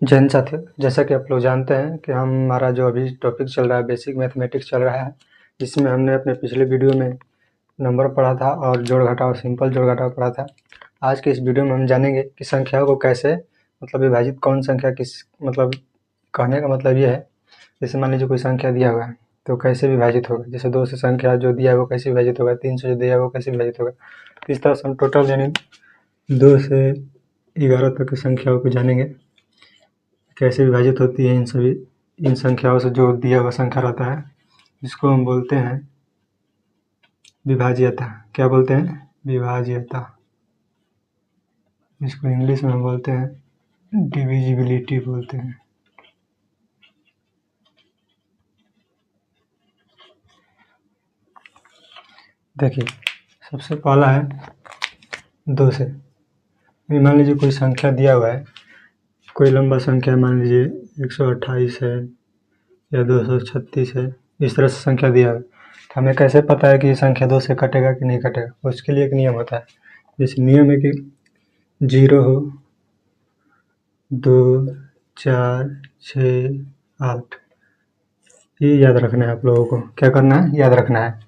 जय हिंद साथियों, जैसा कि आप लोग जानते हैं कि हमारा जो अभी टॉपिक चल रहा है बेसिक मैथमेटिक्स चल रहा है, जिसमें हमने अपने पिछले वीडियो में नंबर पढ़ा था और जोड़ घटाव सिंपल जोड़ घटाव पढ़ा था। आज के इस वीडियो में हम जानेंगे कि संख्याओं को कैसे विभाजित कौन संख्या किस कहने का मतलब ये है, जैसे मान लीजिए कोई संख्या दिया हुआ है तो कैसे विभाजित होगा। जैसे 2 से संख्या जो दिया है वो कैसे विभाजित होगा, 3 से जो दिया है वो कैसे विभाजित होगा। इस तरह से हम टोटल यानी 2 से 11 तक की संख्याओं को जानेंगे, कैसे विभाजित होती है इन संख्याओं से। जो दिया हुआ संख्या रहता है जिसको हम बोलते हैं विभाज्यता। क्या बोलते हैं? विभाज्यता। इसको इंग्लिश में हम बोलते हैं डिविजिबिलिटी बोलते हैं। देखिए, सबसे पहला है 2 से। मान लीजिए कोई संख्या दिया हुआ है, कोई लंबा संख्या, मान लीजिए 128 है या 236 है, इस तरह से संख्या दिया है। तो हमें कैसे पता है कि ये संख्या 2 से कटेगा कि नहीं कटेगा? उसके लिए एक नियम होता है। जैसे नियम है कि 0 हो, 2, 4, 6, 8, ये याद रखना है आप लोगों को। क्या करना है? याद रखना है।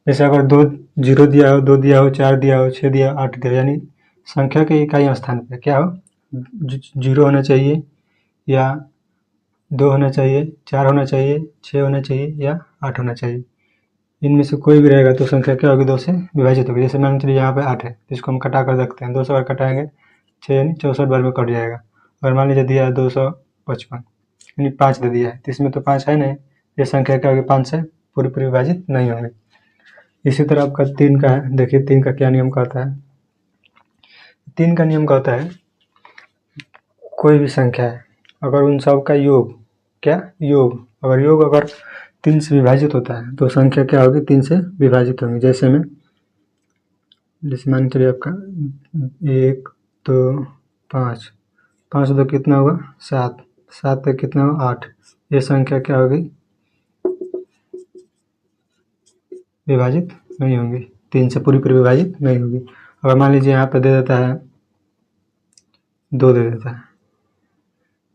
जैसे अगर 2 0 दिया हो, 2 दिया हो, 4 दिया हो, 6 दिया हो, 8 दिया हो, यानी संख्या के इकाई स्थान पे क्या हो? 0 होना चाहिए या 2 होना चाहिए, 4 होना चाहिए, 6 होना चाहिए या 8 होना चाहिए। इनमें से कोई भी रहेगा तो संख्या क्या होगी? 2 से विभाजित होगी। जैसे मान चलिए यहाँ पे 8 है, तो इसको हम कटा कर देखते हैं। 2 से अगर कटाएंगे 6 यानी 64 बार में कट जाएगा। अगर मान लीजिए दिया है 255 यानी 5 दे दिया है, तो इसमें तो 5 है नहीं, ये संख्या क्या होगी? 5 से पूरी विभाजित नहीं होगी। इसी तरह आपका 3 का है। देखिए 3 का क्या नियम कहता है। 3 का नियम कहता है कोई भी संख्या है अगर उन सब का योग, क्या योग, अगर 3 से विभाजित होता है तो संख्या क्या होगी? 3 से विभाजित होगी। जैसे मान चलिए आपका 1, 2, 5, 5 2 कितना होगा? 7, 7 1 कितना होगा? 8। ये संख्या क्या होगी? विभाजित नहीं होंगी, 3 से पूरी विभाजित नहीं होगी। अगर मान लीजिए यहाँ पे दे देता है 2, दे देता है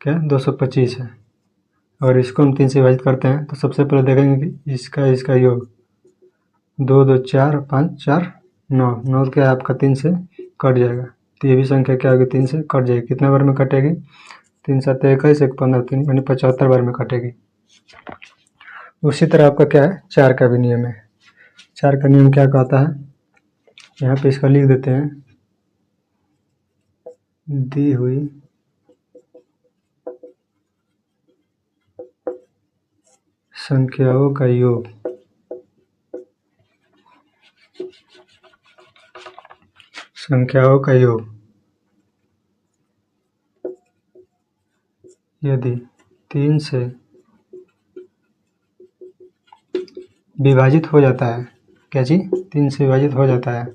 क्या? 225 है। अगर इसको हम 3 से विभाजित करते हैं तो सबसे पहले देखेंगे कि इसका योग 2 2 4 5 4 9, 9 क्या है आपका? 3 से कट जाएगा, तो ये भी संख्या क्या होगी? 3 से कट जाएगी। कितना बार में कटेगी? 3 7 21 1 15 3 यानी 75 बार में कटेगी। उसी तरह आपका क्या है? 4 का भी नियम है। 4 का नियम क्या कहता है? यहाँ पे इसका लिख देते हैं, दी हुई संख्याओं का योग यदि 3 से विभाजित हो जाता है, क्या चीज? 3 से विभाजित हो जाता है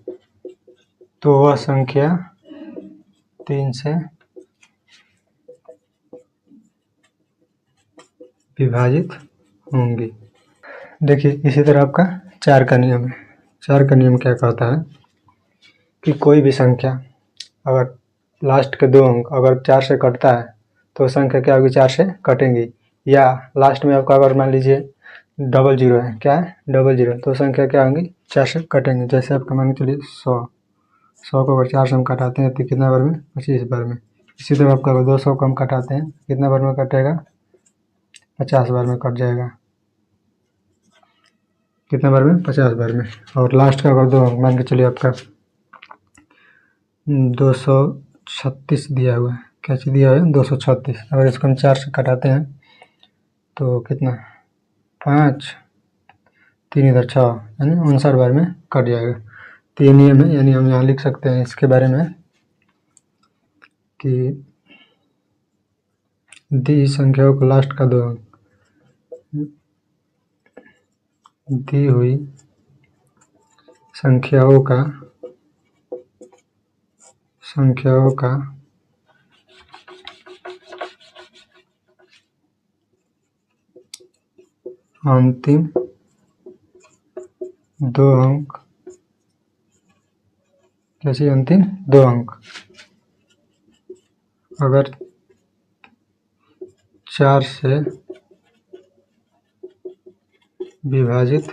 तो वह संख्या 3 से विभाजित होंगी। देखिए इसी तरह आपका 4 का नियम है। 4 का नियम क्या कहता है कि कोई भी संख्या अगर लास्ट के 2 अंक अगर 4 से कटता है तो संख्या क्या होगी? 4 से कटेंगी। या लास्ट में आपका अगर मान लीजिए 00 है, क्या है? 00, तो संख्या क्या होंगी? 4 से कटेंगे। जैसे आपका मान के चलिए 100 को अगर 4 से हम कटाते हैं तो कितना बार में? 25 बार में। इसी तरह आपका अगर 200 को हम कटाते हैं कितना बार में कटेगा? 50 बार में कट जाएगा। कितना बार में? 50 बार में। और लास्ट का अगर 2 अंक मान के चलिए आपका 236 दिया हुआ है, क्या चीज़ दिया हुआ है? 236। अगर इसको हम 4 से कटाते हैं तो कितना? 5 3 इधर 6 यानी 59 बार में कट जाएगा। तो ये नियम है, यानी हम यहाँ लिख सकते हैं इसके बारे में कि दी संख्याओं को लास्ट का 2 अंक दी हुई संख्याओं का अंतिम 2 अंक, कैसे अंतिम 2 अंक अगर 4 से विभाजित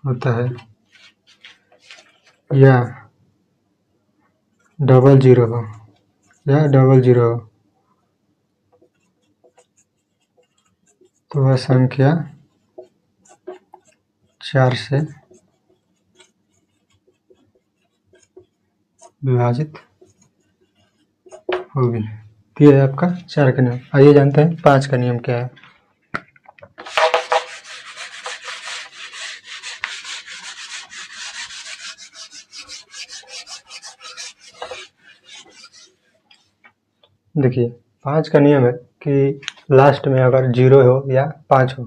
होता है या डबल जीरो हो तो वह संख्या 4 से विभाजित होगी। तो ये है आपका 4 का नियम। आइए जानते हैं 5 का नियम क्या है। देखिए 5 का नियम है कि लास्ट में अगर 0 हो या 5 हो,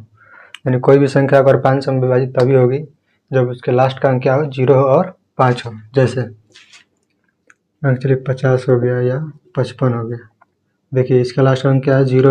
यानी कोई भी संख्या अगर 5 से विभाजित तभी होगी जब उसके लास्ट का अंक क्या हो, 0 हो और 5 हो। जैसे एक्चुअली 50 हो गया या 55 हो गया। देखिए इसका लास्ट अंक क्या है, 0।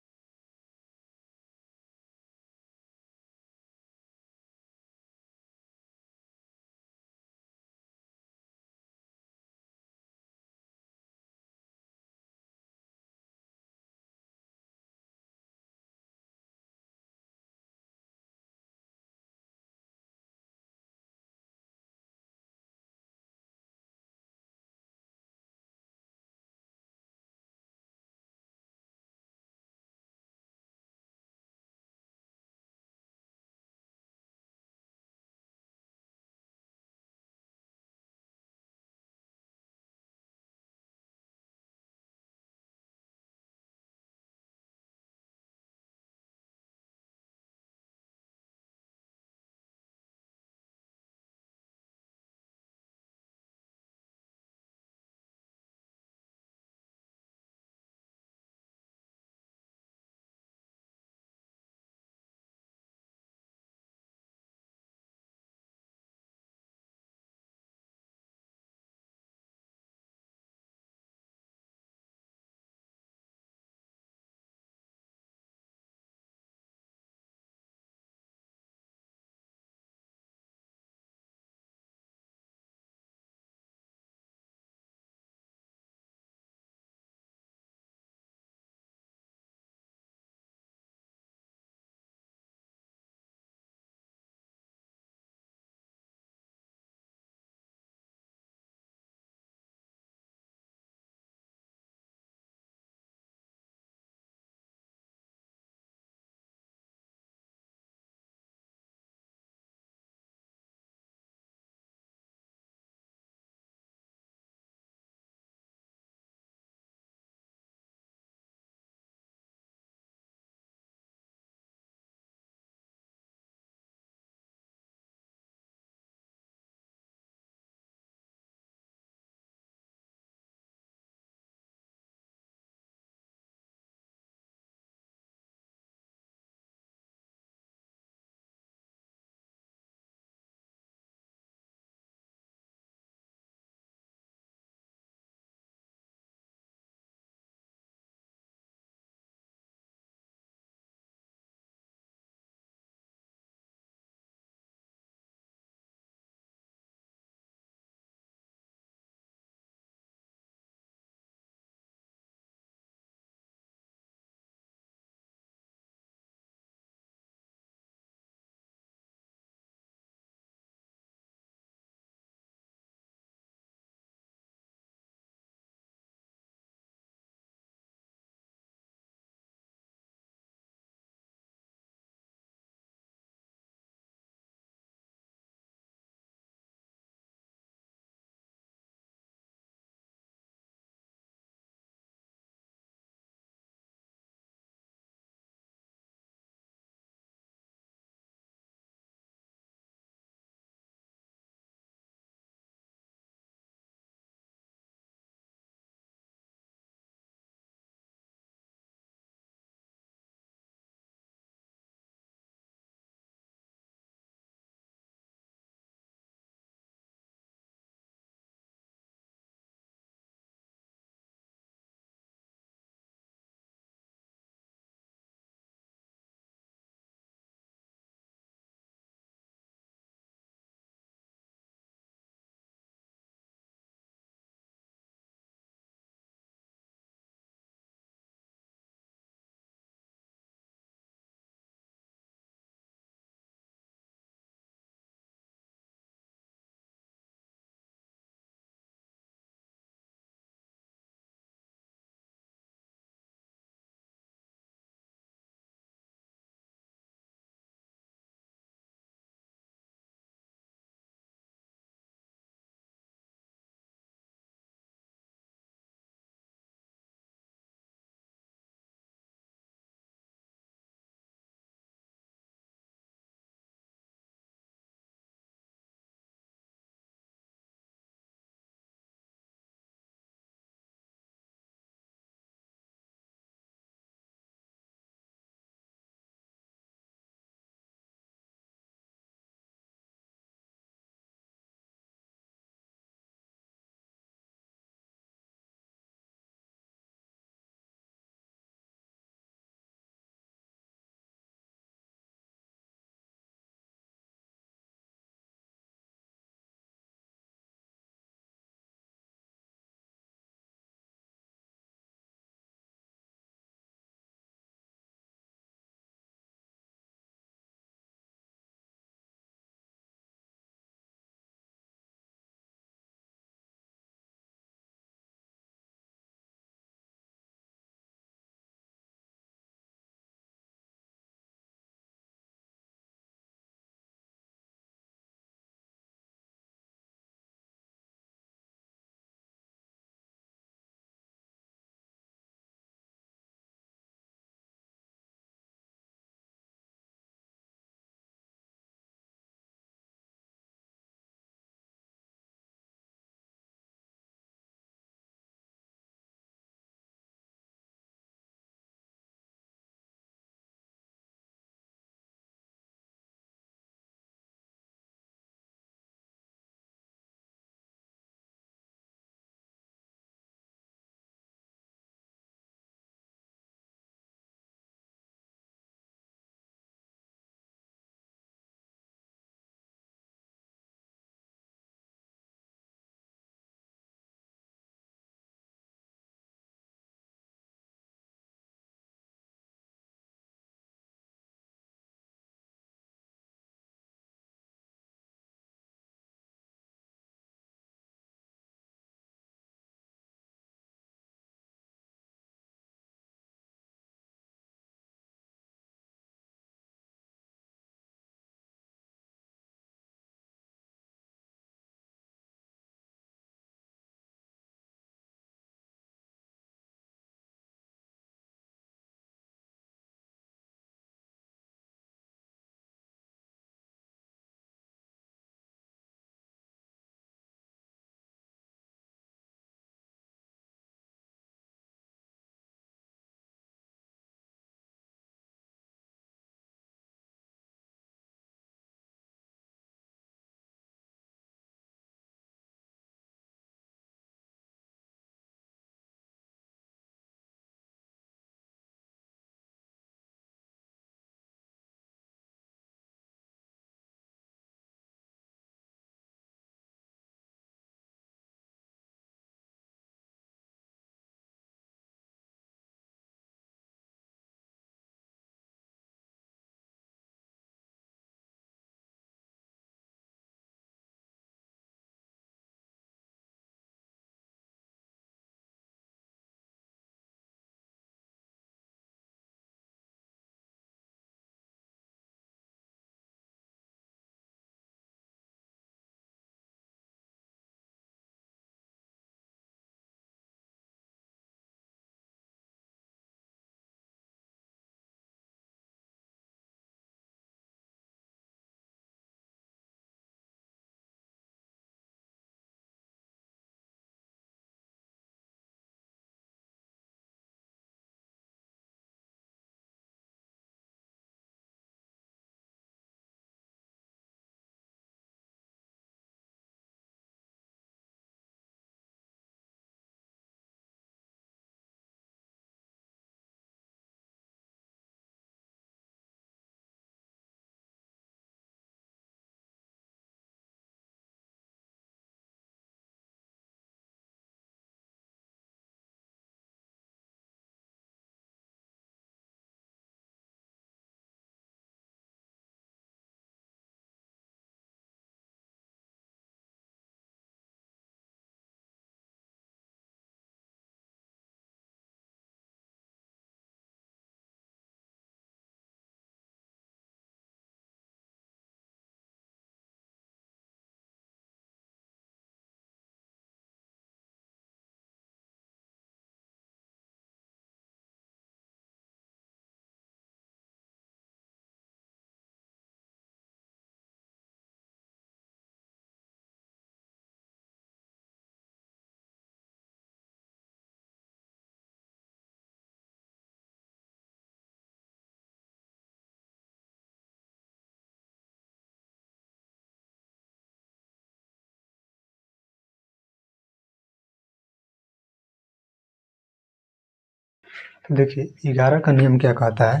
तो देखिए 11 का नियम क्या कहता है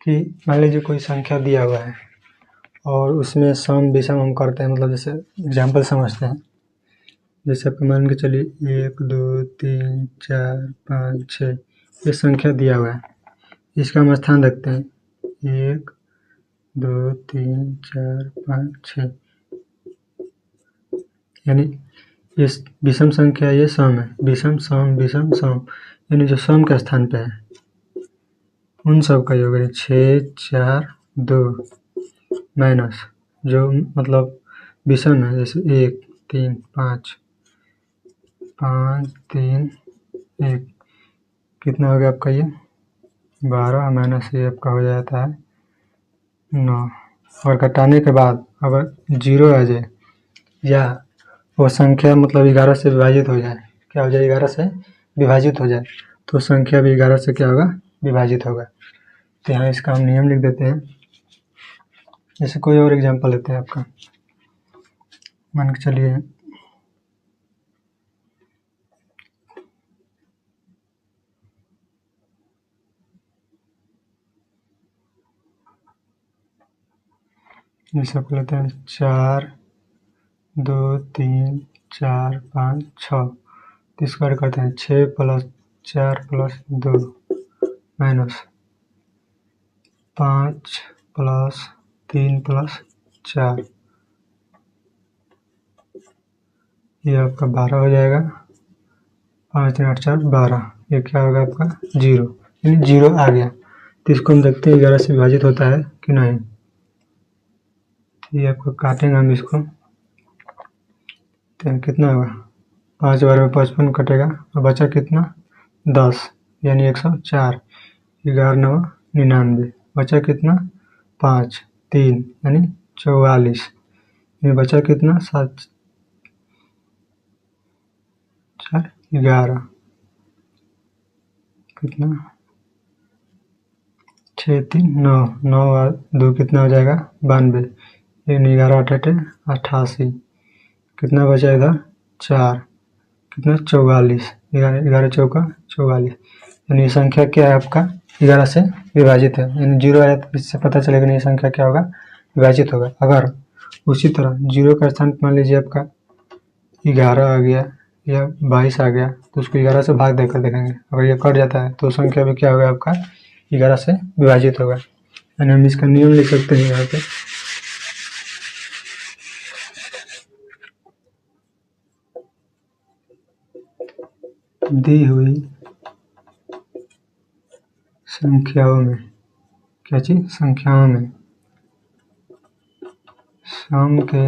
कि मान लीजिए कोई संख्या दिया हुआ है और उसमें सम विषम हम करते हैं, मतलब जैसे एग्जाम्पल समझते हैं। जैसे आप मान के चलिए 1 2 3 4 5 6 ये संख्या दिया हुआ है, इसका हम स्थान रखते हैं 1 2 3 4 5 6, यानी ये विषम संख्या, ये सम है, विषम सम विषम सम, यानी जो सम के स्थान पे है उन सब का योग है 6 4 2 माइनस जो मतलब विषम है, जैसे 1 3 5 5 3 1, कितना हो गया आपका ये 12 माइनस ये आपका हो जाता है 9। और घटाने के बाद अगर 0 आ जाए या वो संख्या मतलब 11 से विभाजित हो जाए, क्या हो जाए 11 से विभाजित हो जाए, तो संख्या भी 11 से क्या होगा विभाजित होगा। तो यहाँ इसका हम नियम लिख देते हैं। जैसे कोई और एग्जांपल लेते हैं आपका, मान के चलिए जैसे आपको लेते हैं 4 2 3 4 5 6, स्क्वायर करते हैं 6 + 4 + 2 माइनस 5 + 3 + 4, ये आपका 12 हो जाएगा। 5 3 8 4 12, ये क्या होगा आपका 0, यानी 0 आ गया। तो इसको हम देखते हैं 11 से विभाजित होता है कि नहीं। ये आपको काटेंगे हम इसको, तो कितना होगा 5 बार में 55 कटेगा और बचा कितना 10, यानी 104, 11 9 99, बचा कितना 5 3 यानी 44, ये बचा कितना 7 4 11, कितना 6 3 9 9 और 2 कितना हो जाएगा 92, यानी 11 8 88, कितना बचा इधर 4, कितना 44, 11 चौका 44, यानी ये संख्या क्या है आपका 11 से विभाजित है, यानी 0 आया तो इससे पता चलेगा नहीं संख्या क्या होगा विभाजित होगा। अगर उसी तरह 0 का स्थान मान लीजिए आपका 11 आ गया या 22 आ गया, तो उसको 11 से भाग देकर देखेंगे, अगर ये कट जाता है तो संख्या भी क्या होगा आपका 11 से विभाजित होगा। यानी हम इसका नियम लिख सकते हैं यहाँ पे, दी हुई संख्याओं में, क्या चीज संख्याओं में सम के